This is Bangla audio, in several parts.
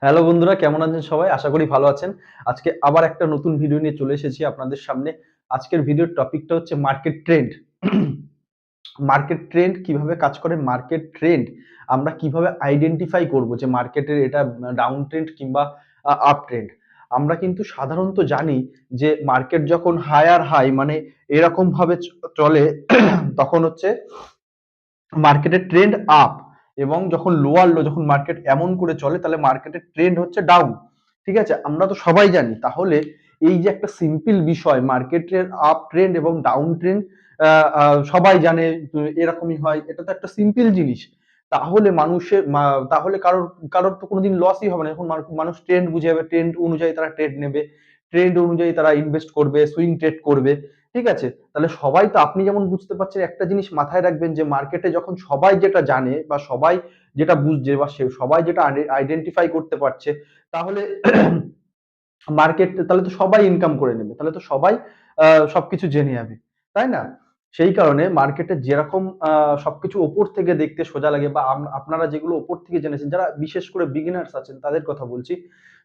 হ্যালো বন্ধুরা, কেমন আছেন সবাই? আশা করি ভালো আছেন। আজকে আবার একটা নতুন ভিডিও নিয়ে চলে এসেছি আপনাদের সামনে। আজকের ভিডিওর টপিকটা হচ্ছে মার্কেট ট্রেন্ড। মার্কেট ট্রেন্ড কিভাবে কাজ করে? মার্কেট ট্রেন্ড আমরা কিভাবে আইডেন্টিফাই করব যে মার্কেটের এটা ডাউন ট্রেন্ড কিংবা আপ ট্রেন্ড। আমরা কিন্তু সাধারণত জানি যে মার্কেট যখন হায়ার হাই মানে এরকম ভাবে চলে তখন হচ্ছে মার্কেটের ট্রেন্ড আপ, এবং যখন লোয়ার লো যখন মার্কেট এমন করে চলে তাহলে মার্কেটের ট্রেন্ড হচ্ছে ডাউন। ঠিক আছে, আমরা তো সবাই জানি। তাহলে এই যে একটা সিম্পল বিষয় মার্কেটের আপ ট্রেন্ড এবং ডাউন ট্রেন্ড, সবাই জানে এরকমই হয়, এটা তো একটা সিম্পল জিনিস। তাহলে তাহলে কারোর কারোর তো কোনোদিন লসই হবে না। যখন মানুষ ট্রেন্ড বুঝে যাবে, ট্রেন্ড অনুযায়ী তারা ট্রেড নেবে, ট্রেন্ড অনুযায়ী তারা ইনভেস্ট করবে, সুইং ট্রেড করবে। ঠিক আছে, তাহলে সবাই তো, আপনি যেমন বুঝতে পারছেন, একটা জিনিস মাথায় রাখবেন যে মার্কেটে যখন সবাই যেটা জানে বা সবাই যেটা বুঝছে বা সবাই যেটা আইডেন্টিফাই করতে পারছে, তাহলে মার্কেট, তাহলে তো সবাই ইনকাম করে নেবে, তাহলে তো সবাই সবকিছু জেনে যাবে, তাই না? সেই কারণে মার্কেটে যেরকম সবকিছু ওপর থেকে দেখতে সোজা লাগে, বা আপনারা যেগুলো ওপর থেকে জেনেছেন, যারা বিশেষ করে বিগিনার্স আছেন তাদের কথা বলছি,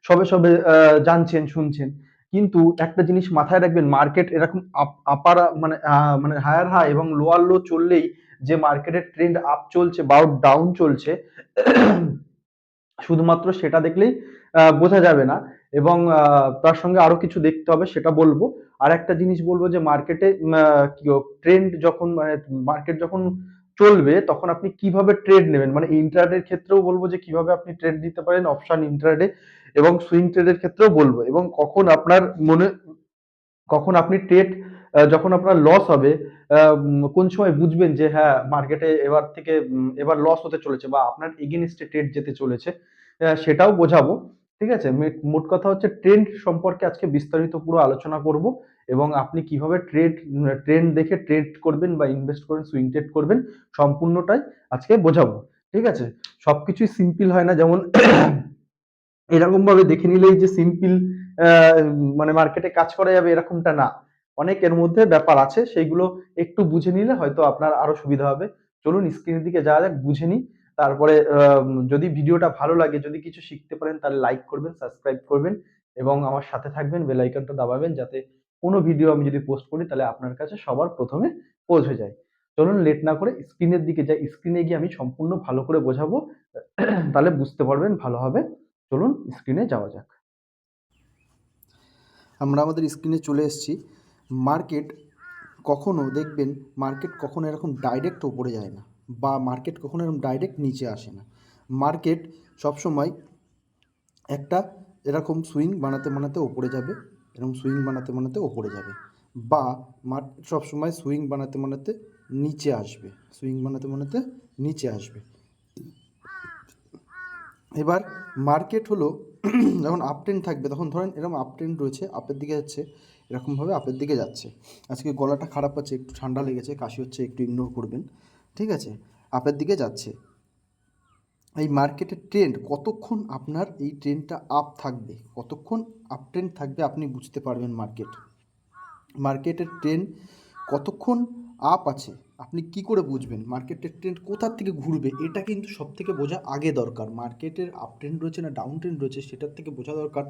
সবে সবে জানছেন শুনছেন, কিন্তু একটা জিনিস মাথায় রাখবেন, মার্কেট এরকম আপার মানে হায়ার হাই এবং লোয়ার লো চললেই যে মার্কেটের ট্রেন্ড আপ চলছে বা ডাউন চলছে শুধুমাত্র সেটা দেখলেই বোঝা যাবে না, এবং তার সঙ্গে আরো কিছু দেখতে হবে, সেটা বলবো। আর একটা জিনিস বলবো যে মার্কেটে ট্রেন্ড যখন মানে মার্কেট যখন চলবে তখন আপনি কিভাবে ট্রেড নেবেন, মানে ইন্ট্রাডের ক্ষেত্রেও বলবো যে কিভাবে আপনি ট্রেড দিতে পারেন অপশন ইন্ট্রাডে, এবং সুইং ট্রেডের ক্ষেত্রেও বলবো, এবং কখন আপনি ট্রেড, যখন আপনার লস হবে, কোন সময় বুঝবেন যে হ্যাঁ মার্কেটে এবার লস হতে চলেছে বা আপনার এগেনস্টে ট্রেড যেতে চলেছে, সেটাও বোঝাবো। ঠিক আছে, মোট কথা হচ্ছে ট্রেন্ড সম্পর্কে আজকে বিস্তারিত পুরো আলোচনা করব, এবং আপনি কিভাবে ট্রেন্ড দেখে ট্রেড করবেন বা ইনভেস্ট করবেন, সুইং ট্রেড করবেন, সম্পূর্ণটাই আজকে বোঝাবো। ঠিক আছে, সবকিছুই সিম্পল হয় না, যেমন এরকম ভাবে দেখে নিলেই যে সিম্পল মানে মার্কেটে কাজ করা যাবে এরকমটা না। অনেক এর মধ্যে ব্যাপার আছে, সেইগুলো একটু বুঝে নিলে হয়তো আপনার আরো সুবিধা হবে। চলুন স্ক্রিনের দিকে যাওয়া যাক, বুঝে নিই। তারপরে যদি ভিডিওটা ভালো লাগে, যদি কিছু শিখতে পারেন, তাহলে লাইক করবেন, সাবস্ক্রাইব করবেন, এবং আমার সাথে থাকবেন, বেল আইকনটা দাবাবেন, যাতে কোনো ভিডিও আমি যদি পোস্ট করি তাহলে আপনার কাছে সবার প্রথমে পৌঁছে যায়। চলুন লেট না করে স্ক্রিনের দিকে যাই, স্ক্রিনে গিয়ে আমি সম্পূর্ণ ভালো করে বোঝাবো, তাহলে বুঝতে পারবেন ভালোভাবে। চলুন স্ক্রিনে যাওয়া যাক। আমরা আমাদের স্ক্রিনে চলে এসেছি। মার্কেট কখনো দেখবেন, মার্কেট কখনো এরকম ডাইরেক্ট ওপরে যায় না, বা মার্কেট কখনো এরকম ডাইরেক্ট নিচে আসে না। মার্কেট সবসময় একটা এরকম সুইং বানাতে বানাতে ওপরে যাবে, এরকম সুইং বানাতে বানাতে ওপরে যাবে, বা মার্কেট সবসময় সুইং বানাতে বানাতে নিচে আসবে, সুইং বানাতে বানাতে নিচে আসবে। এবার মার্কেট হলো যখন আপ ট্রেন্ড থাকবে, তখন ধরেন এরকম আপ ট্রেন্ড রয়েছে, আপের দিকে যাচ্ছে, এরকমভাবে আপের দিকে যাচ্ছে। আজকে গলাটা খারাপ আছে, একটু ঠান্ডা লেগেছে, কাশি হচ্ছে, একটু ইগনোর করবেন। ঠিক আছে, আপের দিকে যাচ্ছে। এই মার্কেটের ট্রেন্ড কতক্ষণ আপনার এই ট্রেন্ডটা আপ থাকবে, কতক্ষণ আপ ট্রেন্ড থাকবে আপনি বুঝতে পারবেন। মার্কেটের ট্রেন্ড কতক্ষণ আপ আছে আপনি কি করে বুঝবেন? মার্কেটের ট্রেন্ড কোথার থেকে ঘুরবে, এটা কিন্তু সব থেকে বোঝা আগে দরকার। মার্কেটের আপ ট্রেন্ড রয়েছে না ডাউন ট্রেন্ড রয়েছে, সেটার থেকে বোঝা দরকার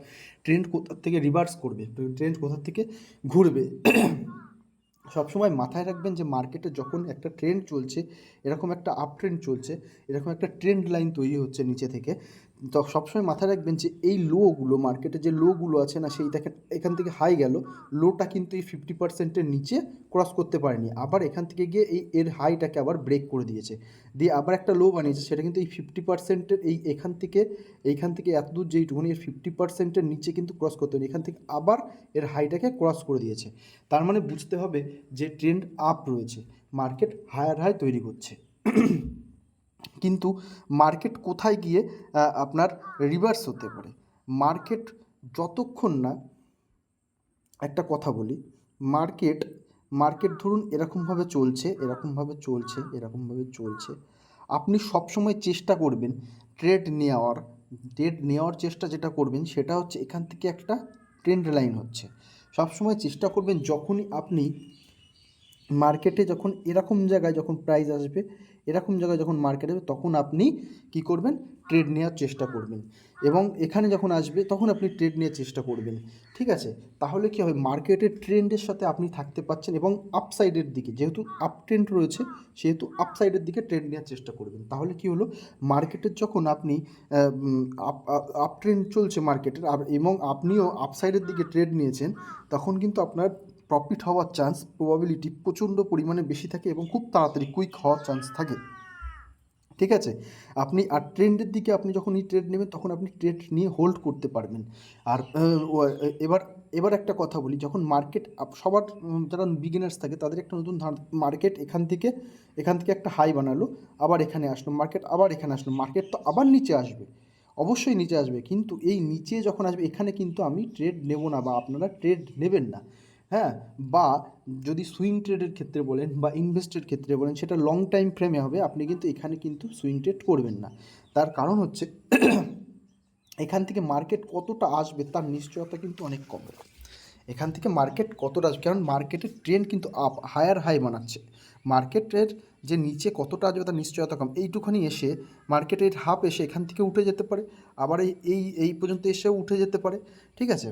ট্রেন্ড কোথার থেকে রিভার্স করবে, ট্রেন্ড কোথার থেকে ঘুরবে। সবসময় মাথায় রাখবেন যে মার্কেটে যখন একটা ট্রেন্ড চলছে, এরকম একটা আপ ট্রেন্ড চলছে, এরকম একটা ট্রেন্ড লাইন তৈরি হচ্ছে নিচে থেকে, তো সবসময় মাথায় রাখবেন যে এই লোগুলো, মার্কেটে যে লোগুলো আছে না, সেই দেখেন এখান থেকে হাই গেল, লোটা কিন্তু এই 50%-এর নিচে ক্রস করতে পারেনি, আবার এখান থেকে গিয়ে এর হাইটাকে আবার ব্রেক করে দিয়েছে, দিয়ে আবার একটা লো বানিয়েছে, সেটা কিন্তু এই 50%-এর এইখান থেকে এত দূর যেইটুকুনি, এর 50%-এর নিচে কিন্তু ক্রস করতে হয়নি, এখান থেকে আবার এর হাইটাকে ক্রস করে দিয়েছে। তার মানে বুঝতে হবে যে ট্রেন্ড আপ রয়েছে, মার্কেট হায়ার হাই তৈরি করছে। কিন্তু মার্কেট কোথায় গিয়ে আপনার রিভার্স হতে পারে? মার্কেট যতক্ষণ না, একটা কথা বলি, মার্কেট মার্কেট ধরুন এরকমভাবে চলছে, এরকমভাবে চলছে, এরকমভাবে চলছে, আপনি সবসময় চেষ্টা করবেন ট্রেড নেওয়ার চেষ্টা যেটা করবেন সেটা হচ্ছে, এখান থেকে একটা ট্রেন্ড লাইন হচ্ছে, সবসময় চেষ্টা করবেন যখনই আপনি মার্কেটে যখন এরকম জায়গায় যখন প্রাইস আসবে, এরকম জায়গায় যখন মার্কেট হবে তখন আপনি কি করবেন, ট্রেড নেওয়ার চেষ্টা করবেন। এবং এখানে যখন আসবে তখন আপনি ট্রেড নেওয়ার চেষ্টা করবেন, ঠিক আছে? তাহলে কী হবে, মার্কেটের ট্রেন্ডের সাথে আপনি থাকতে পারছেন এবং আপসাইডের দিকে, যেহেতু আপ ট্রেন্ড রয়েছে সেহেতু আপসাইডের দিকে ট্রেড নেওয়ার চেষ্টা করবেন। তাহলে কি হলো, মার্কেটের যখন আপনি আপ ট্রেন্ড চলছে মার্কেটের এবং আপনিও আপসাইডের দিকে ট্রেড নিয়েছেন, তখন কিন্তু আপনার প্রফিট হওয়ার চান্স, প্রবাবিলিটি প্রচণ্ড পরিমাণে বেশি থাকে এবং খুব তাড়াতাড়ি কুইক হওয়ার চান্স থাকে, ঠিক আছে? আপনি আর ট্রেন্ডের দিকে আপনি যখন এই ট্রেড নেবেন তখন আপনি ট্রেড নিয়ে হোল্ড করতে পারবেন। আর এবার এবার একটা কথা বলি, যখন মার্কেট সবার যারা বিগিনার্স থাকে তাদের একটা নতুন মার্কেট এখান থেকে একটা হাই বানালো, আবার এখানে আসলো মার্কেট, আবার এখানে আসলো মার্কেট, তো আবার নিচে আসবে, অবশ্যই নিচে আসবে, কিন্তু এই নিচে যখন আসবে এখানে কিন্তু আমি ট্রেড নেব না বা আপনারা ট্রেড নেবেন না, হ্যাঁ? বা যদি সুইং ট্রেডের ক্ষেত্রে বলেন বা ইনভেস্টের ক্ষেত্রে বলেন, সেটা লং টাইম ফ্রেমে হবে, আপনি কিন্তু এখানে কিন্তু সুইং ট্রেড করবেন না। তার কারণ হচ্ছে এখান থেকে মার্কেট কতটা আসবে তার নিশ্চয়তা কিন্তু অনেক কম। এখান থেকে মার্কেট কতটা আসবে, কারণ মার্কেটের ট্রেন্ড কিন্তু আপ, হায়ার হাই বানাচ্ছে। মার্কেটের যে নিচে কতটা আসবে তার নিশ্চয়তা কম। এইটুখানি এসে মার্কেটের হাফ এসে এখান থেকে উঠে যেতে পারে, আবার এই পর্যন্ত এসেও উঠে যেতে পারে, ঠিক আছে?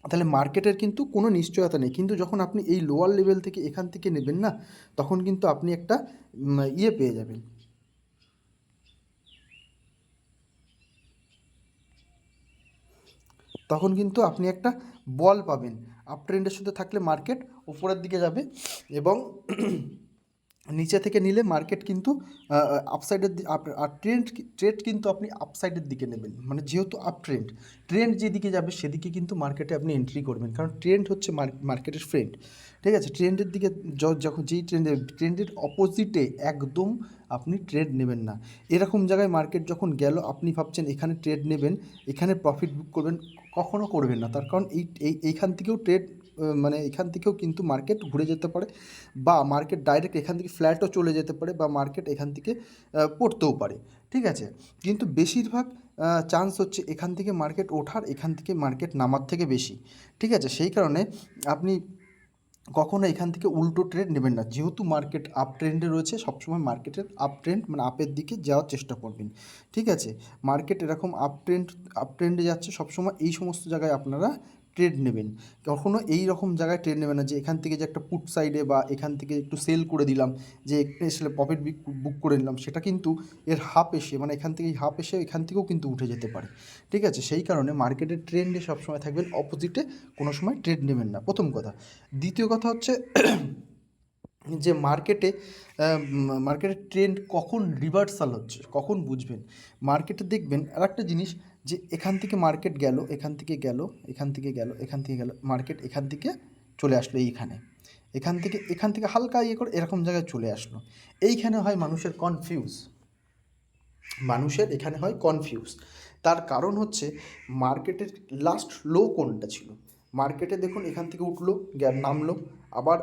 তাহলে মার্কেটের কিন্তু কোনো নিশ্চয়তা নেই। কিন্তু যখন আপনি এই লোয়ার লেভেল থেকে এখান থেকে নেবেন না, তখন কিন্তু আপনি একটা পেয়ে যাবেন, তখন কিন্তু আপনি একটা বল পাবেন। আপ ট্রেন্ডের সাথে থাকলে মার্কেট উপরের দিকে যাবে এবং নিচে থেকে নিলে মার্কেট কিন্তু আপসাইডের আর ট্রেড কিন্তু আপনি আপসাইডের দিকে নেবেন, মানে যেহেতু আপ ট্রেন্ড যেদিকে যাবে সেদিকে কিন্তু মার্কেটে আপনি এন্ট্রি করবেন, কারণ ট্রেন্ড হচ্ছে মার্কেটের ফ্রেন্ড, ঠিক আছে? ট্রেন্ডের দিকে যখন যেই ট্রেন্ডের অপোজিটে একদম আপনি ট্রেড নেবেন না। এরকম জায়গায় মার্কেট যখন গেল, আপনি ভাবছেন এখানে ট্রেড নেবেন, এখানে প্রফিট বুক করবেন, কখনও করবেন না। তার কারণ এইখান থেকেও ট্রেড, মানে এখান থেকেও কিন্তু মার্কেট ঘুরে যেতে পারে, বা মার্কেট ডাইরেক্ট এখান থেকে ফ্ল্যাটও চলে যেতে পারে, বা মার্কেট এখান থেকে পড়তেও পারে, ঠিক আছে? কিন্তু বেশিরভাগ চান্স হচ্ছে এখান থেকে মার্কেট ওঠার, এখান থেকে মার্কেট নামার থেকে বেশি, ঠিক আছে? সেই কারণে আপনি কখনো এখান থেকে উল্টো ট্রেড নেবেন না। যেহেতু মার্কেট আপ ট্রেন্ডে রয়েছে, সবসময় মার্কেটের আপ ট্রেন্ড মানে আপের দিকে যাওয়ার চেষ্টা করবেন, ঠিক আছে? মার্কেট এরকম আপ ট্রেন্ডে যাচ্ছে, সবসময় এই সমস্ত জায়গায় আপনারা ট্রেড নেবেন। কখনো এই রকম জায়গায় ট্রেড নেবেন না যে এখান থেকে যে একটা পুট সাইডে বা এখান থেকে একটু সেল করে দিলাম, যে একটু এসে প্রফিট বুক করে নিলাম, সেটা কিন্তু এর হাফ এসে, মানে এখান থেকে হাফ এসে এখান থেকেও কিন্তু উঠে যেতে পারে, ঠিক আছে? সেই কারণে মার্কেটের ট্রেন্ডে সবসময় থাকবেন, অপোজিটে কোনো সময় ট্রেড নেবেন না, প্রথম কথা। দ্বিতীয় কথা হচ্ছে যে মার্কেটের ট্রেন্ড কখন রিভার্সাল হচ্ছে, কখন বুঝবেন? মার্কেটে দেখবেন আর একটা জিনিস, যে এখান থেকে মার্কেট গেল, এখান থেকে গেল, এখান থেকে গেল, এখান থেকে গেল, মার্কেট এখান থেকে চলে আসলো এইখানে, এখান থেকে হালকা ইয়ে করে এরকম জায়গায় চলে আসলো, এইখানে হয় মানুষের এখানে হয় কনফিউজ। তার কারণ হচ্ছে মার্কেটের লাস্ট লো কোনটা ছিল। মার্কেটে দেখুন এখান থেকে উঠলো, নামলো, আবার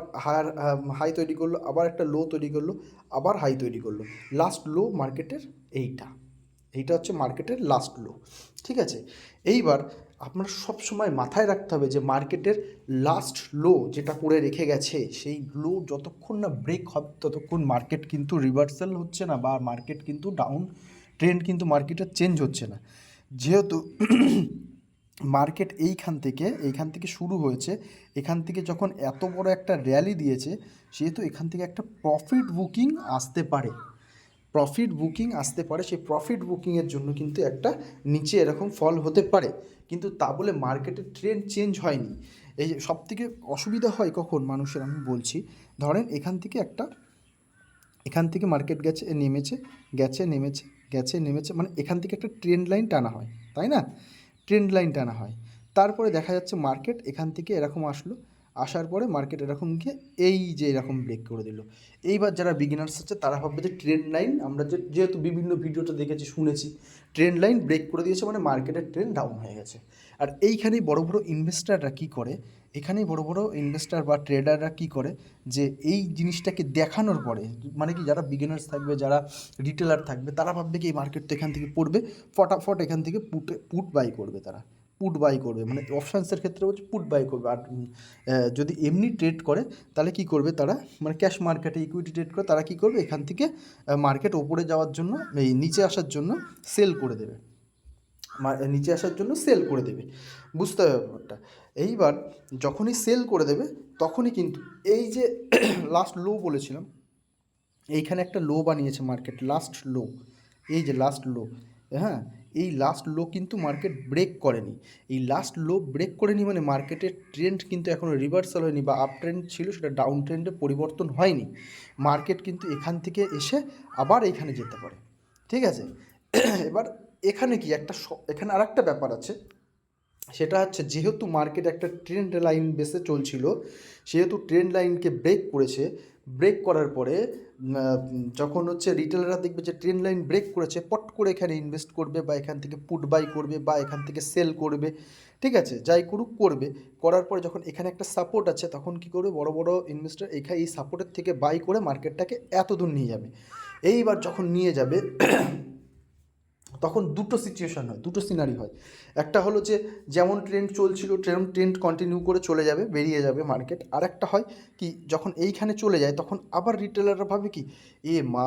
হাই তৈরি করলো, আবার একটা লো তৈরি করলো, আবার হাই তৈরি করলো, লাস্ট লো মার্কেটের এইটা হচ্ছে মার্কেটের লাস্ট লো, ঠিক আছে? এইবার আপনার সব সময় মাথায় রাখতে হবে যে মার্কেটের লাস্ট লো যেটা করে রেখে গেছে, সেই লো যতক্ষণ না ব্রেক হবে ততক্ষণ মার্কেট কিন্তু রিভার্সাল হচ্ছে না, বা মার্কেট কিন্তু ডাউন ট্রেন্ড কিন্তু মার্কেটের চেঞ্জ হচ্ছে না। যেহেতু মার্কেট এইখান থেকে শুরু হয়েছে, এখান থেকে যখন এত বড় একটা র্যালি দিয়েছে, সেহেতু এখান থেকে একটা প্রফিট বুকিং আসতে পারে, সেই প্রফিট বুকিংয়ের জন্য কিন্তু একটা নিচে এরকম ফল হতে পারে, কিন্তু তা বলে মার্কেটের ট্রেন্ড চেঞ্জ হয়নি। এই যে সবথেকে অসুবিধা হয় কখন মানুষের, আমি বলছি, ধরেন এখান থেকে মার্কেট নেমেছে, মানে এখান থেকে একটা ট্রেন্ড লাইন টানা হয়, তাই না? ট্রেন্ড লাইন টানা হয়, তারপরে দেখা যাচ্ছে মার্কেট এখান থেকে এরকম আসার পরে মার্কেট এরকম গিয়ে এই যে এরকম ব্রেক করে দিল। এইবার যারা বিগিনার্স আছে তারা ভাববে যে ট্রেন্ড লাইন, আমরা যেহেতু বিভিন্ন ভিডিওতে দেখেছি, শুনেছি, ট্রেন্ড লাইন ব্রেক করে দিয়েছে মানে মার্কেটের ট্রেন্ড ডাউন হয়ে গেছে। আর এইখানেই বড় বড় ইনভেস্টাররা কী করে, বা ট্রেডাররা কী করে, যে এই জিনিসটাকে দেখানোর পরে, মানে কি, যারা বিগিনার্স থাকবে, যারা রিটেলার থাকবে, তারা ভাববে কি এই মার্কেট তো এখান থেকে পড়বে, ফটাফট এখান থেকে পুট বাই করবে তারা, পুট বাই করবে, মানে অপশানসের ক্ষেত্রে হচ্ছে পুট বাই করবে। আর যদি এমনি ট্রেড করে তাহলে কি করবে তারা, মানে ক্যাশ মার্কেটে ইকুইটি ট্রেড করে তারা কি করবে, এখান থেকে মার্কেট ওপরে যাওয়ার জন্য, এই নিচে আসার জন্য সেল করে দেবে, নিচে আসার জন্য সেল করে দেবে। বুঝতে হবে ব্যাপারটা। এইবার যখনই সেল করে দেবে তখনই কিন্তু এই যে লাস্ট লো বলেছিলাম, এইখানে একটা লো বানিয়েছে মার্কেট, লাস্ট লো, এই যে লাস্ট লো, হ্যাঁ, এই লাস্ট লো কিন্তু মার্কেট ব্রেক করেনি। এই লাস্ট লো ব্রেক করেনি মানে মার্কেটের ট্রেন্ড কিন্তু এখনও রিভার্সাল হয়নি, বা আপ ট্রেন্ড ছিল সেটা ডাউন ট্রেন্ডে পরিবর্তন হয়নি। মার্কেট কিন্তু এখান থেকে এসে আবার এইখানে যেতে পারে, ঠিক আছে। এবার এখানে কি একটা এখানে আর একটা ব্যাপার আছে, সেটা হচ্ছে যেহেতু মার্কেট একটা ট্রেন্ড লাইন বেসে চলছিল, সেহেতু ট্রেন্ড লাইনকে ব্রেক করেছে, ব্রেক করার পরে যখন হচ্ছে রিটেলাররা দেখবে যে ট্রেন্ড লাইন ব্রেক করেছে, পট করে এখানে ইনভেস্ট করবে, বা এখান থেকে পুট বাই করবে, বা এখান থেকে সেল করবে, ঠিক আছে, যাই করুক করবে। করার পরে যখন এখানে একটা সাপোর্ট আছে তখন কি করবে, বড় বড় ইনভেস্টর এখানে এই সাপোর্টের থেকে বাই করে মার্কেটটাকে এত দূর নিয়ে যাবে। এইবার যখন নিয়ে যাবে তখন দুটো সিচুয়েশান হয়, দুটো সিনারি হয়। একটা হলো যে যেমন ট্রেন্ড চলছিল ট্রেন্ড কন্টিনিউ করে চলে যাবে, বেরিয়ে যাবে মার্কেট। আর একটা হয় কি, যখন এইখানে চলে যায় তখন আবার রিটেলাররা ভাবে কি, এ মা,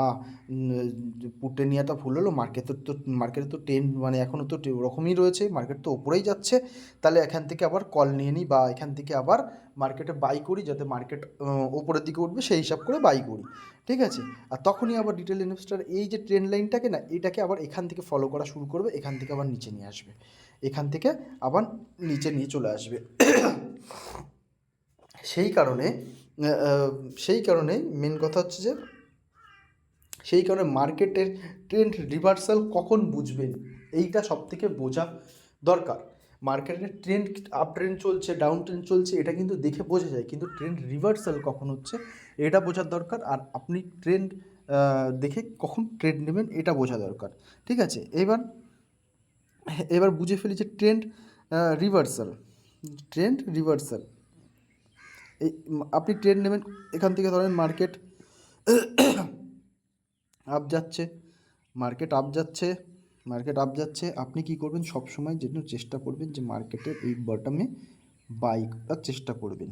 পুটে নেওয়াটা ভুল হলো, মার্কেটে তো ট্রেন্ড মানে এখনও তো ওরকমই রয়েছে, মার্কেট তো ওপরেই যাচ্ছে, তাহলে এখান থেকে আবার কল নিয়ে নিই, বা এখান থেকে আবার মার্কেটে বাই করি, যাতে মার্কেট ওপরের দিকে উঠবে সেই হিসাব করে বাই করি, ঠিক আছে। আর তখনই আবার রিটেল ইনভেস্টর এই যে ট্রেন্ড লাইনটাকে না, এটাকে আবার এখান থেকে ফলো করা শুরু করবে, এখান থেকে আবার নিচে নিয়ে আসবে, এখান থেকে আবার নিচে নিয়ে চলে আসবে। সেই কারণে সেই কারণেই মেন কথা হচ্ছে যে, সেই কারণে মার্কেটের ট্রেন্ড রিভার্সাল কখন বুঝবেন, এইটা সবথেকে বোঝা দরকার। মার্কেটের ট্রেন্ড আপ ট্রেন্ড চলছে, ডাউন ট্রেন্ড চলছে, এটা কিন্তু দেখে বোঝা যায়, কিন্তু ট্রেন্ড রিভার্সাল কখন হচ্ছে এটা বোঝার দরকার। আর আপনি ট্রেন্ড দেখে কখন ট্রেড নেবেন এটা বোঝা দরকার, ঠিক আছে। এবার বুঝে ফেলি যে ট্রেন্ড রিভার্সাল, ট্রেন্ড রিভার্সাল, এই আপনি ট্রেন্ড নেবেন এখান থেকে, ধরেন মার্কেট আপ যাচ্ছে, মার্কেট আপ যাচ্ছে, মার্কেট আপ যাচ্ছে, আপনি কি করবেন, সব সময় যেন চেষ্টা করবেন যে মার্কেটের এই বটমে বাই করার চেষ্টা করবেন,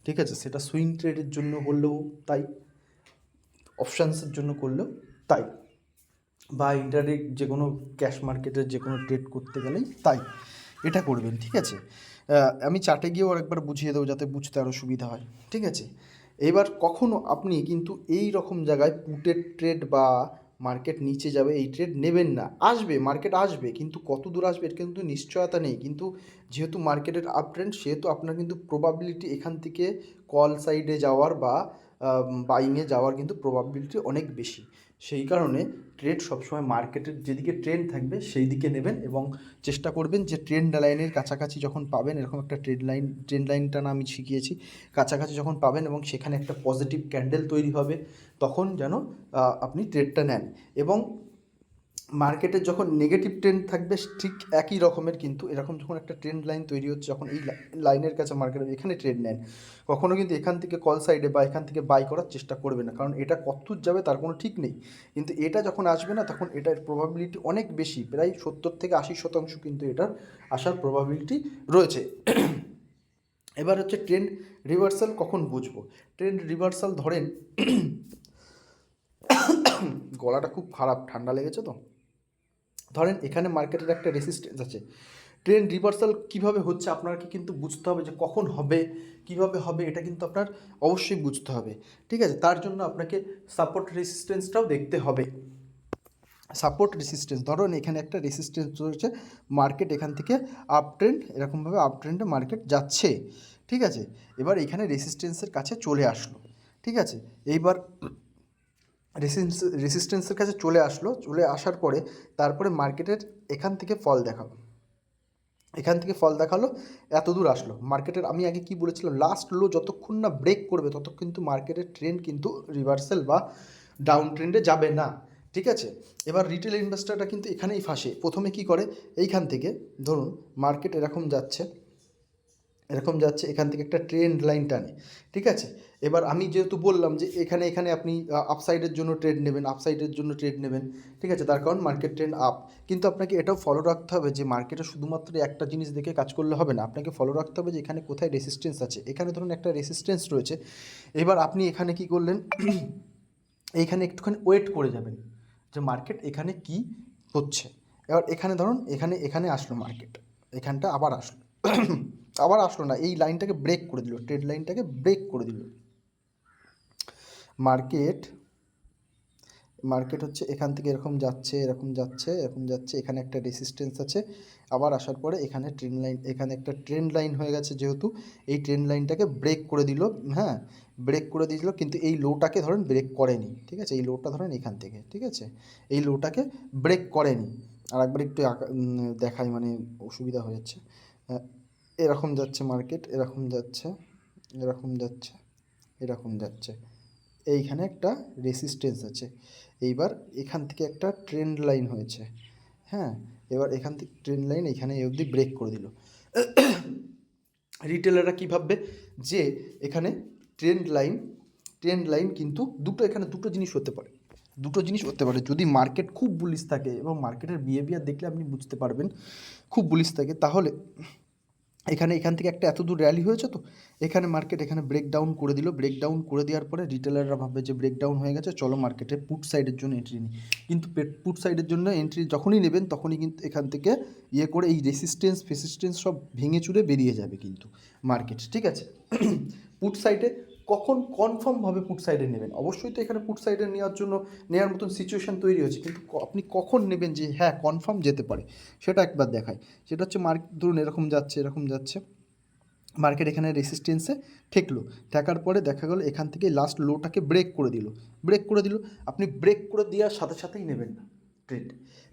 ঠিক আছে। সেটা সুইং ট্রেডের জন্য হলেও তাই, অপশানসের জন্য করলেও তাই, বা ইন্টারডে যে কোনো ক্যাশ মার্কেটের যে কোনো ট্রেড করতে গেলেই তাই, এটা করবেন, ঠিক আছে। আমি চার্টে গিয়েও আরেকবার বুঝিয়ে দেবো যাতে বুঝতে আরও সুবিধা হয়, ঠিক আছে। এবার কখনও আপনি কিন্তু এই রকম জায়গায় পুটের ট্রেড বা মার্কেট নিচে যাবে এই ট্রেড নেবেন না। আসবে, মার্কেট আসবে, কিন্তু কত দূর আসবে এর কিন্তু নিশ্চয়তা নেই। কিন্তু যেহেতু মার্কেটের আপ ট্রেন্ড, সেহেতু আপনার কিন্তু প্রবাবিলিটি এখান থেকে কল সাইডে যাওয়ার বা বাইংয়ে যাওয়ার কিন্তু প্রবাবিলিটি অনেক বেশি। সেই কারণে ট্রেড সবসময় মার্কেটের যেদিকে ট্রেন্ড থাকবে সেই দিকে নেবেন, এবং চেষ্টা করবেন যে ট্রেন্ড লাইনের কাছাকাছি যখন পাবেন, এরকম একটা ট্রেন্ড লাইনটা না আমি শিখিয়েছি, কাছাকাছি যখন পাবেন এবং সেখানে একটা পজিটিভ ক্যান্ডেল তৈরি হবে, তখন যেন আপনি ট্রেডটা নেন। এবং মার্কেটের যখন নেগেটিভ ট্রেন্ড থাকবে ঠিক একই রকমের, কিন্তু এরকম যখন একটা ট্রেন্ড লাইন তৈরি হচ্ছে, যখন এই লাইনের কাছে মার্কেটের এখানে ট্রেড নেন, কখনও কিন্তু এখান থেকে কল সাইডে বা এখান থেকে বাই করার চেষ্টা করবে না, কারণ এটা কতদূর যাবে তার কোনো ঠিক নেই। কিন্তু এটা যখন আসবে না, তখন এটার প্রবাবিলিটি অনেক বেশি, প্রায় 70 থেকে 80% কিন্তু এটার আসার প্রবাবিলিটি রয়েছে। এবার হচ্ছে ট্রেন্ড রিভার্সাল কখন বুঝবো। ট্রেন্ড রিভার্সাল ধরেন গলাটা খুব খারাপ, ঠান্ডা লেগেছে তো, ধরেন এখানে মার্কেটের একটা রেসিস্ট্যান্স আছে, ট্রেন্ড রিভার্সাল কীভাবে হচ্ছে আপনাকে কিন্তু বুঝতে হবে, যে কখন হবে, কীভাবে হবে, এটা কিন্তু আপনার অবশ্যই বুঝতে হবে, ঠিক আছে। তার জন্য আপনাকে সাপোর্ট রেসিস্ট্যান্সটাও দেখতে হবে। সাপোর্ট রেসিস্ট্যান্স, ধরুন এখানে একটা রেসিস্ট্যান্স রয়েছে, মার্কেট এখান থেকে আপ ট্রেন্ড, এরকমভাবে আপ ট্রেন্ডে মার্কেট যাচ্ছে, ঠিক আছে। এবার এখানে রেসিস্ট্যান্সের কাছে চলে আসলো, ঠিক আছে। এইবার রেসিস্ট্যান্সের কাছে চলে আসলো, চলে আসার পরে তারপরে মার্কেটের এখান থেকে ফল দেখালো, এখান থেকে ফল দেখালো, এত দূর আসলো মার্কেটের। আমি আগে কি বলেছিলাম, লাস্ট লো যতক্ষণ না ব্রেক করবে ততক্ষণ কিন্তু মার্কেটের ট্রেন্ড কিন্তু রিভার্সাল বা ডাউন ট্রেন্ডে যাবে না, ঠিক আছে। এবার রিটেল ইনভেস্টরটা কিন্তু এখানেই ফাঁসে, প্রথমে কি করে, এইখান থেকে ধরুন মার্কেট এরকম যাচ্ছে, এরকম যাচ্ছে, এখান থেকে একটা ট্রেন্ড লাইন টানে, ঠিক আছে। এবার আমি যেহেতু বললাম যে এখানে এখানে আপনি আপসাইডের জন্য ট্রেড নেবেন, আপসাইডের জন্য ট্রেড নেবেন, ঠিক আছে, তার কারণ মার্কেট ট্রেন্ড আপ। কিন্তু আপনাকে এটাও ফলো রাখতে হবে যে মার্কেটে শুধুমাত্র একটা জিনিস দেখে কাজ করলে হবে না, আপনাকে ফলো রাখতে হবে যে এখানে কোথায় রেসিস্টেন্স আছে। এখানে ধরুন একটা রেসিস্টেন্স রয়েছে, এবার আপনি এখানে কি করলেন, এইখানে একটুখানি ওয়েট করে যাবেন যে মার্কেট এখানে কি হচ্ছে। এবার এখানে ধরুন এখানে এখানে আসলো মার্কেট, এখানটা আবার আসলো, আবার আসলো না, এই লাইনটাকে ব্রেক করে দিল, ট্রেড লাইনটাকে ব্রেক করে দিল মার্কেট। মার্কেট হচ্ছে এখান থেকে এরকম যাচ্ছে, এরকম যাচ্ছে, এরকম যাচ্ছে, এখানে একটা রেসিস্টেন্স আছে, আবার আসার পরে এখানে ট্রেন্ড লাইন, এখানে একটা ট্রেন্ড লাইন হয়ে গেছে, যেহেতু এই ট্রেন্ড লাইনটাকে ব্রেক করে দিল, হ্যাঁ ব্রেক করে দিয়েছিল, কিন্তু এই লোটাকে ধরেন ব্রেক করেনি, ঠিক আছে, এই লোটা ধরেন এখান থেকে, ঠিক আছে, এই লোটাকে ব্রেক করেনি। আর একবার একটু দেখাই, মানে অসুবিধা হয়ে যাচ্ছে। এরকম যাচ্ছে মার্কেট, এরকম যাচ্ছে, এরকম যাচ্ছে, এরকম যাচ্ছে, এইখানে একটা রেসিস্টেন্স আছে, এইবার এখান থেকে একটা ট্রেন্ড লাইন হয়েছে, হ্যাঁ, এবার এখান থেকে ট্রেন্ড লাইন এখানে এই অবধি ব্রেক করে দিল। রিটেলাররা কী ভাববে যে এখানে ট্রেন্ড লাইন, ট্রেন্ড লাইন কিন্তু দুটো, এখানে দুটো জিনিস হতে পারে, দুটো জিনিস হতে পারে। যদি মার্কেট খুব বুলিশ থাকে এবং মার্কেটের বিহেভিয়ার দেখলে আপনি বুঝতে পারবেন খুব বুলিশ থাকে, তাহলে এখান থেকে একটা এত দূর র্যালি হয়েছে, তো এখানে মার্কেট এখানে ব্রেকডাউন করে দিল, ব্রেকডাউন করে দেওয়ার পরে রিটেলাররা ভাববে যে ব্রেকডাউন হয়ে গেছে, চলো মার্কেটে পুট সাইডের জন্য এন্ট্রি নিই। কিন্তু পুট সাইডের জন্য এন্ট্রি যখনই নেবেন তখনই কিন্তু এখান থেকে করে এই ফেসিস্টেন্স সব ভেঙে চুরে বেরিয়ে যাবে কিন্তু মার্কেট, ঠিক আছে। পুট সাইডে কখন কনফার্মভাবে পুট সাইডে নেবেন, অবশ্যই তো এখানে পুট সাইডে নেওয়ার জন্য নেওয়ার মতন সিচুয়েশান তৈরি হয়েছে, কিন্তু আপনি কখন নেবেন যে হ্যাঁ কনফার্ম যেতে পারে, সেটা একবার দেখায়। সেটা হচ্ছে মার্কেট ধরুন এরকম যাচ্ছে, এরকম যাচ্ছে, মার্কেট এখানে রেসিস্টেন্সে ঠেকলো, ঠেকার পরে দেখা গেলো এখান থেকে লাস্ট লোটাকে ব্রেক করে দিল, ব্রেক করে দিল, আপনি ব্রেক করে দেওয়ার সাথে সাথেই নেবেন না ট্রেড।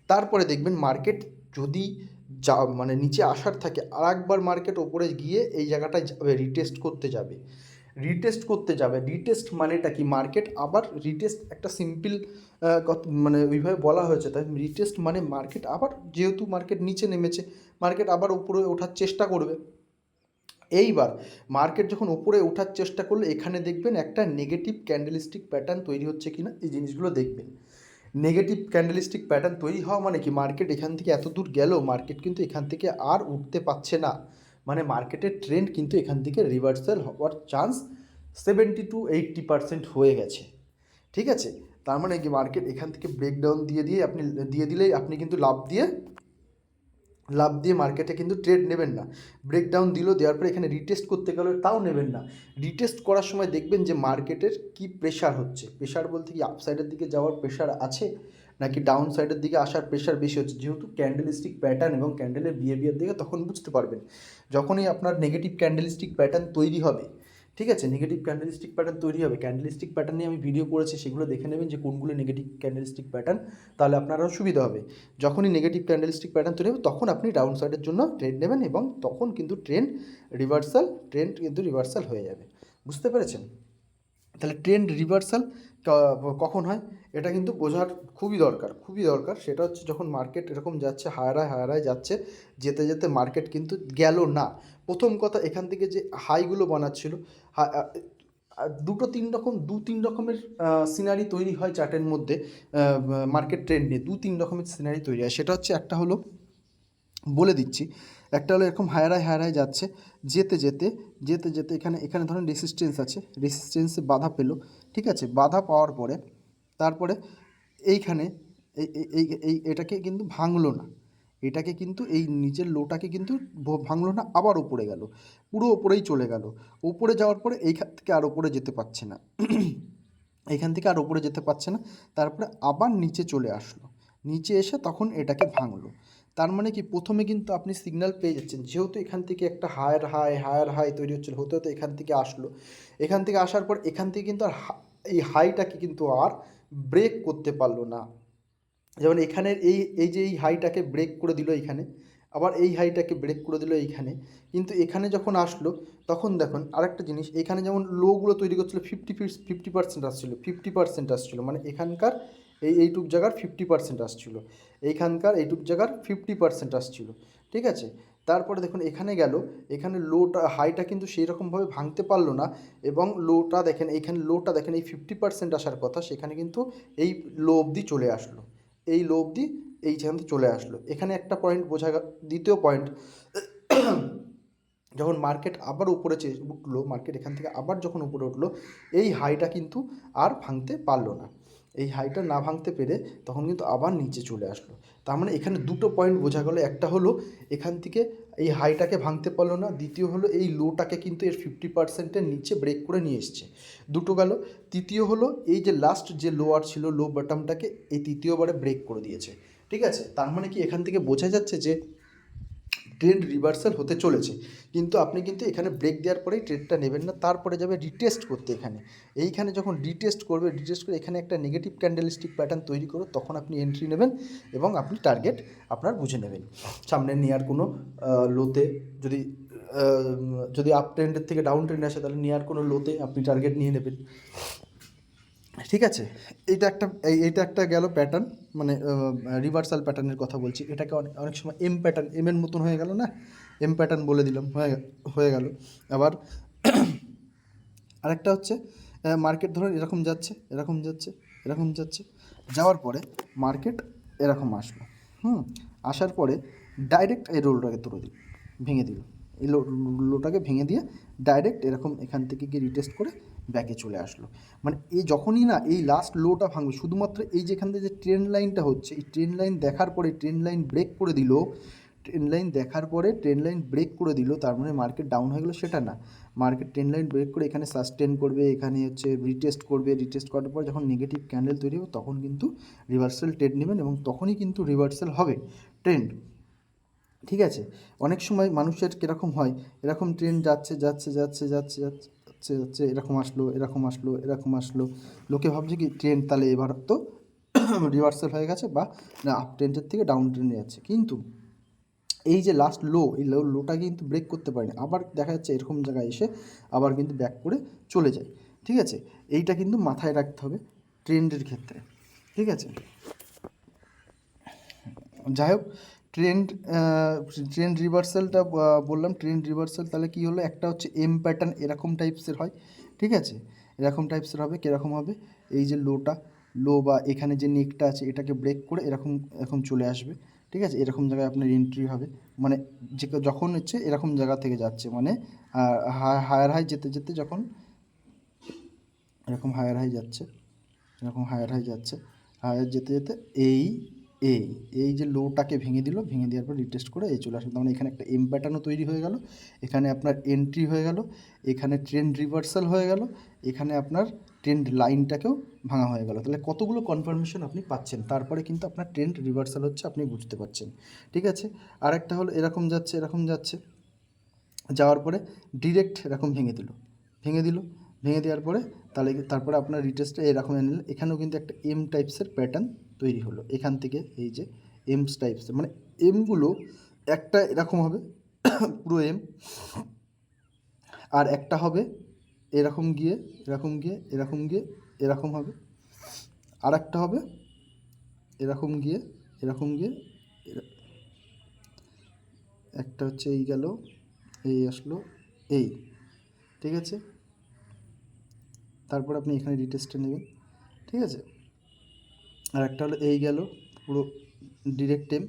তারপরে দেখবেন মার্কেট যদি যা মানে নিচে আসার থাকে, আর একবার মার্কেট ওপরে গিয়ে এই জায়গাটায় যাবে, রিটেস্ট করতে যাবে, রিটেস্ট করতে যাবে। রিটেস্ট মানেটা কি, মার্কেট আবার রিটেস্ট একটা সিম্পল মানে ওইভাবে বলা হয়েছে, তাই রিটেস্ট মানে মার্কেট আবার, যেহেতু মার্কেট নিচে নেমেছে, মার্কেট আবার উপরে ওঠার চেষ্টা করবে। এইবার মার্কেট যখন উপরে ওঠার চেষ্টা করলে এখানে দেখবেন একটা নেগেটিভ ক্যান্ডেলস্টিক প্যাটার্ন তৈরি হচ্ছে কিনা, এই জিনিসগুলো দেখবেন। নেগেটিভ ক্যান্ডেলস্টিক প্যাটার্ন তৈরি হওয়া মানে কি, মার্কেট এখান থেকে এত দূর গেল, মার্কেট কিন্তু এখান থেকে আর উঠতে পারছে না, মানে মার্কেটের ট্রেন্ড কিন্তু এখান থেকে রিভার্সাল হওয়ার চান্স 70-80% হয়ে গেছে, ঠিক আছে। তার মানে কি মার্কেট এখান থেকে ব্রেকডাউন দিয়ে দিলেই আপনি কিন্তু লাভ দিয়ে মার্কেটে কিন্তু ট্রেড নেবেন না। ব্রেকডাউন দিল, দেওয়ার পরে এখানে রিটেস্ট করতে গেলে তাও নেবেন না। রিটেস্ট করার সময় দেখবেন যে মার্কেটের কি প্রেশার হচ্ছে, প্রেশার বলতে কি আপসাইডের দিকে যাওয়ার প্রেশার আছে নাকি ডাউন সাইডের দিকে আসার প্রেশার বেশি হচ্ছে, যেহেতু ক্যান্ডেলস্টিক প্যাটার্ন এবং ক্যান্ডেলের বিহেভিয়ার দেখে তখন বুঝতে পারবেন। যখনই আপনার নেগেটিভ ক্যান্ডেলস্টিক প্যাটার্ন তৈরি হবে, ঠিক আছে, নেগেটিভ ক্যান্ডেলস্টিক প্যাটার্ন তৈরি হবে, ক্যান্ডেলস্টিক প্যাটার্ন নিয়ে আমি ভিডিও করেছি, সেগুলো দেখে নেবেন যে কোনগুলো নেগেটিভ ক্যান্ডেলস্টিক প্যাটার্ন, তাহলে আপনারও সুবিধা হবে। যখনই নেগেটিভ ক্যান্ডেলস্টিক প্যাটার্ন তৈরি হবে তখন আপনি ডাউন সাইডের জন্য ট্রেড নেবেন, এবং তখন কিন্তু ট্রেন্ড কিন্তু রিভার্সাল হয়ে যাবে, বুঝতে পেরেছেন। তাহলে ট্রেন্ড রিভার্সাল কখন হয় এটা কিন্তু বোঝার খুবই দরকার, খুবই দরকার। সেটা হচ্ছে যখন মার্কেট এরকম যাচ্ছে, হায়ারায় যাচ্ছে, যেতে যেতে মার্কেট কিন্তু গেল না। প্রথম কথা, এখান থেকে যে হাইগুলো বানাচ্ছিল, দু তিন রকমের সিনারি তৈরি হয় চার্টের মধ্যে, মার্কেট ট্রেন্ড নিয়ে 2-3 রকমের সিনারি তৈরি হয়। সেটা হচ্ছে, একটা হলো বলে দিচ্ছি, একটা হলো এরকম হায়ারায় যাচ্ছে, যেতে এখানে ধরেন রেসিস্টেন্স আছে, রেসিস্টেন্সে বাধা পেলো, ঠিক আছে, বাধা পাওয়ার পরে তারপরে এইখানে এটাকে কিন্তু ভাঙলো না, এটাকে কিন্তু এই নিচের লোটাকে কিন্তু ভাঙলো না, আবার উপরে গেল, পুরো ওপরেই চলে গেল। উপরে যাওয়ার পরে এইখান থেকে আর ওপরে যেতে পারছে না, এইখান থেকে আর ওপরে যেতে পারছে না, তারপরে আবার নিচে চলে আসলো, নিচে এসে তখন এটাকে ভাঙলো। তার মানে কি, প্রথমে কিন্তু আপনি সিগন্যাল পেয়ে যাচ্ছেন, যেহেতু এখান থেকে একটা হায়ার হাই তৈরি হচ্ছিলো, হতে হতে এখান থেকে আসলো, এখান থেকে আসার পর এখান থেকে কিন্তু আর এই হাইটাকে কিন্তু আর ব্রেক করতে পারলো না। যেমন এখানের এই যে এই হাইটাকে ব্রেক করে দিল এইখানে, আবার এই হাইটাকে ব্রেক করে দিল এইখানে, কিন্তু এখানে যখন আসলো তখন দেখুন আরেকটা জিনিস, এখানে যেমন লোগুলো তৈরি করছিলো 50% আসছিলো, 50% আসছিলো, মানে এখানকার এইটুক জায়গার 50% আসছিলো, এইখানকার এইটুক জায়গার 50% আসছিলো, ঠিক আছে। তারপরে দেখুন এখানে গেল, এখানে লোটা হাইটা কিন্তু সেই রকমভাবে ভাঙতে পারলো না, এবং লোটা দেখেন এইখানে লোটা দেখেন এই 50% আসার কথা, সেখানে কিন্তু এই লো অবধি চলে আসলো, এই লো অবধি এইখান থেকে চলে আসলো। এখানে একটা পয়েন্ট বোঝা গেল। দ্বিতীয় পয়েন্ট, যখন মার্কেট আবার উপরে উঠলো, মার্কেট এখান থেকে আবার যখন উপরে উঠলো, এই হাইটা কিন্তু আর ভাঙতে পারলো না। এই হাইটা না ভাঙতে পেরে তখন কিন্তু আবার নিচে চলে আসলো। তার মানে এখানে দুটো পয়েন্ট বোঝা গেল, একটা হলো এখান থেকে এই হাইটাকে ভাঙতে পারলো না, দ্বিতীয় হলো এই লোটাকে কিন্তু এর 50%-এর নিচে ব্রেক করে নিয়ে এসছে, দুটো গেল। তৃতীয় হলো এই যে লাস্ট যে লোয়ার ছিল, লো বটমটাকে এই তৃতীয়বারে ব্রেক করে দিয়েছে। ঠিক আছে, তার মানে কি এখান থেকে বোঝা যাচ্ছে যে ট্রেন্ড রিভার্সাল হতে চলেছে। কিন্তু আপনি কিন্তু এখানে ব্রেক দেওয়ার পরেই ট্রেডটা নেবেন না, তারপরে যাবে রিটেস্ট করতে। এইখানে যখন রিটেস্ট করবে, রিটেস্ট করে এখানে একটা নেগেটিভ ক্যান্ডেলস্টিক প্যাটার্ন তৈরি করো, তখন আপনি এন্ট্রি নেবেন এবং আপনি টার্গেট আপনার বুঝে নেবেন। সামনে নিয়ার কোনো লোতে যদি যদি আপ ট্রেন্ডের থেকে ডাউন ট্রেন্ডে আসে, তাহলে নিয়ার কোনো লোতে আপনি টার্গেট নিয়ে নেবেন। ঠিক আছে, এইটা একটা গেল প্যাটার্ন, মানে রিভার্সাল প্যাটার্নের কথা বলছি। এটাকে অনেক অনেক সময় এম প্যাটার্ন, এমের মতন হয়ে গেল না, এম প্যাটার্ন বলে দিলাম, হয়ে গেল। আবার আরেকটা হচ্ছে মার্কেট ধরুন এরকম যাচ্ছে, এরকম যাচ্ছে, এরকম যাচ্ছে, যাওয়ার পরে মার্কেট এরকম আসলো, আসার পরে ডাইরেক্ট এই রোলটাকে তুলে দিল, ভেঙে দিল, এই লোটাকে ভেঙে দিয়ে ডাইরেক্ট এরকম এখান থেকে গিয়ে রিটেস্ট করে ব্যাকে চলে আসলো। মানে এই যখনই না এই লাস্ট লোটা ভাঙবে, শুধুমাত্র এই যেখান থেকে যে ট্রেন্ড লাইনটা হচ্ছে, এই ট্রেন্ড লাইন দেখার পরে ট্রেন্ড লাইন ব্রেক করে দিল, ট্রেন্ড লাইন দেখার পরে ট্রেন্ড লাইন ব্রেক করে দিল, তার মানে মার্কেট ডাউন হয়ে গেলো সেটা না। মার্কেট ট্রেন্ড লাইন ব্রেক করে এখানে সাস্টেন করবে, এখানে হচ্ছে রিটেস্ট করবে, রিটেস্ট করার পর যখন নেগেটিভ ক্যান্ডেল তৈরি হবে, তখন কিন্তু রিভার্সাল ট্রেন্ড নেবেন এবং তখনই কিন্তু রিভার্সাল হবে ট্রেন্ড। ঠিক আছে, অনেক সময় মানুষের কীরকম হয়, এরকম ট্রেন্ড যাচ্ছে যাচ্ছে যাচ্ছে যাচ্ছে যাচ্ছে যাচ্ছে যাচ্ছে, এরকম আসলো, এরকম আসলো, এরকম আসলো, লোকে ভাবছে কি ট্রেন্ড তাহলে এবার তো রিভার্সাল হয়ে গেছে, বা না আপ ট্রেন্ডের থেকে ডাউন ট্রেন্ডে যাচ্ছে। কিন্তু এই যে লাস্ট লো, এই লোটা কিন্তু ব্রেক করতে পারেনি, আবার দেখা যাচ্ছে এরকম জায়গায় এসে আবার কিন্তু ব্যাক করে চলে যায়। ঠিক আছে, এইটা কিন্তু মাথায় রাখতে হবে ট্রেন্ডের ক্ষেত্রে। ঠিক আছে, যাই হোক, ট্রেন্ড ট্রেন্ড রিভার্সালটা বললাম, ট্রেন্ড রিভার্সাল তাহলে কী হলো, একটা হচ্ছে এম প্যাটার্ন এরকম টাইপসের হয়। ঠিক আছে, এরকম টাইপসের হবে, কীরকম হবে, এই যে লো বা এখানে যে নেকটা আছে এটাকে ব্রেক করে এরকম এরকম চলে আসবে। ঠিক আছে, এরকম জায়গায় আপনার এন্ট্রি হবে, মানে যে যখন হচ্ছে এরকম জায়গা থেকে যাচ্ছে, মানে হায়ার হাই যেতে যেতে যখন এরকম হায়ার হাই যাচ্ছে, এরকম হায়ার হাই যাচ্ছে, হায়ার যেতে যেতে এই এই এই যে লোটাকে ভেঙে দিল, ভেঙে দেওয়ার পর রিটেস্ট করে এই চলে আসলো, তার মানে এখানে একটা এম প্যাটার্নও তৈরি হয়ে গেল, এখানে আপনার এন্ট্রি হয়ে গেল, এখানে ট্রেন্ড রিভার্সাল হয়ে গেল, এখানে আপনার ট্রেন্ড লাইনটাকেও ভাঙা হয়ে গেল। তাহলে কতগুলো কনফার্মেশন আপনি পাচ্ছেন, তারপরে কিন্তু আপনার ট্রেন্ড রিভার্সাল হচ্ছে, আপনি বুঝতে পারছেন। ঠিক আছে, আরেকটা হলো এরকম যাচ্ছে, এরকম যাচ্ছে, যাওয়ার পরে ডিরেক্ট এরকম ভেঙে দিল, ভেঙে দিল, ভেঙে দেওয়ার পরে তারপরে আপনার রিটেস্টটা এরকম এনে, এখানেও কিন্তু একটা এম টাইপসের প্যাটার্ন তৈরি হলো এখান থেকে, এই যে এমস টাইপসের, মানে এমগুলো একটা এরকম হবে পুরো এম, আর একটা হবে এরকম গিয়ে, এরকম গিয়ে, এরকম গিয়ে এরকম হবে, আর একটা হবে এরকম গিয়ে, এরকম গিয়ে, একটা হচ্ছে এই গেল, এই আসলো, এই। ঠিক আছে, তারপর আপনি এখানে রিটেস্টে নেবেন। ঠিক আছে, আর একটা হলো এই গেল পুরো ডিরেক্ট এম,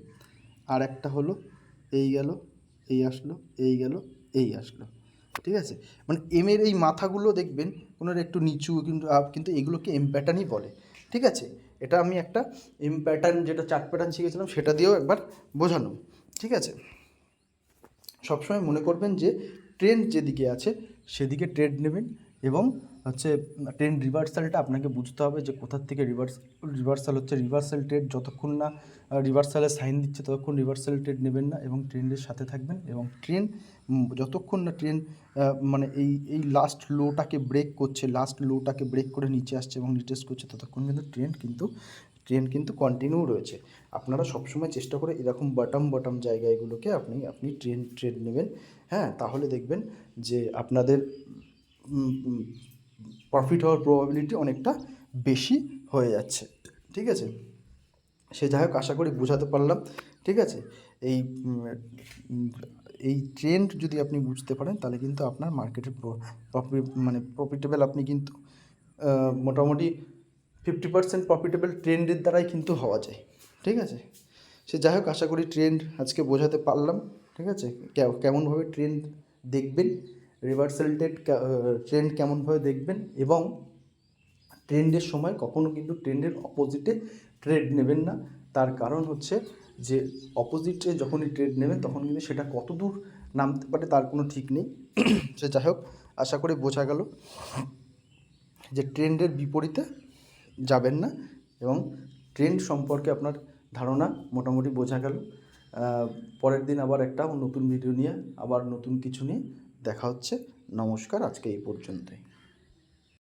আর একটা হলো এই গেল, এই আসলো, এই গেল, এই আসলো। ঠিক আছে, মানে এমের এই মাথাগুলো দেখবেন কোনোর একটু নিচু কিন্তু আপ, কিন্তু এগুলোকে এম প্যাটার্নই বলে। ঠিক আছে, এটা আমি একটা এম প্যাটার্ন যেটা চার্ট প্যাটার্ন শিখেছিলাম সেটা দিয়েও একবার বোঝানো। ঠিক আছে, সবসময় মনে করবেন যে ট্রেন্ড যেদিকে আছে সেদিকে ট্রেড নেবেন, এবং হচ্ছে ট্রেন্ড রিভার্সালটা আপনাকে বুঝতে হবে যে কোথার থেকে রিভার্সাল হচ্ছে। রিভার্সাল ট্রেড যতক্ষণ না রিভার্সালের সাইন দিচ্ছে ততক্ষণ রিভার্সাল ট্রেড নেবেন না, এবং ট্রেন্ডের সাথে থাকবেন, এবং ট্রেন্ড যতক্ষণ না ট্রেন্ড মানে এই লাস্ট লোটাকে ব্রেক করছে, লাস্ট লোটাকে ব্রেক করে নিচে আসছে এবং রিটেস্ট করছে, ততক্ষণ কিন্তু ট্রেন্ড কিন্তু কন্টিনিউ রয়েছে। আপনারা সবসময় চেষ্টা করে এরকম বটম জায়গাগুলোকে আপনি ট্রেড নেবেন। হ্যাঁ, তাহলে দেখবেন যে আপনাদের প্রফিট হওয়ার প্রবাবিলিটি অনেকটা বেশি হয়ে যাচ্ছে। ঠিক আছে, সে যাই হোক, আশা করি বোঝাতে পারলাম। ঠিক আছে, এই এই ট্রেন্ড যদি আপনি বুঝতে পারেন তাহলে কিন্তু আপনার মার্কেটে প্রফিটেবল আপনি কিন্তু মোটামুটি 50% প্রফিটেবল ট্রেন্ডের দ্বারাই কিন্তু হওয়া যায়। ঠিক আছে, সে যাই হোক, আশা করি ট্রেন্ড আজকে বোঝাতে পারলাম। ঠিক আছে, কেমনভাবে ট্রেন্ড দেখবেন, রিভার্সাল ট্রেন্ড কেমনভাবে দেখবেন, এবং ট্রেন্ডের সময় কখনো কিন্তু ট্রেন্ডের অপোজিটে ট্রেড নেবেন না। তার কারণ হচ্ছে যে অপোজিটে যখনই ট্রেড নেবেন তখন কিন্তু সেটা কত দূর নামতে পারে তার কোনো ঠিক নেই। সে যাই হোক, আশা করি বোঝা গেল যে ট্রেন্ডের বিপরীতে যাবেন না, এবং ট্রেন্ড সম্পর্কে আপনার ধারণা মোটামুটি বোঝা গেল। পরের দিন আবার একটা নতুন ভিডিও নিয়ে, আবার নতুন কিছু নিয়ে দেখা হচ্ছে। নমস্কার, আজকে এই পর্যন্তই।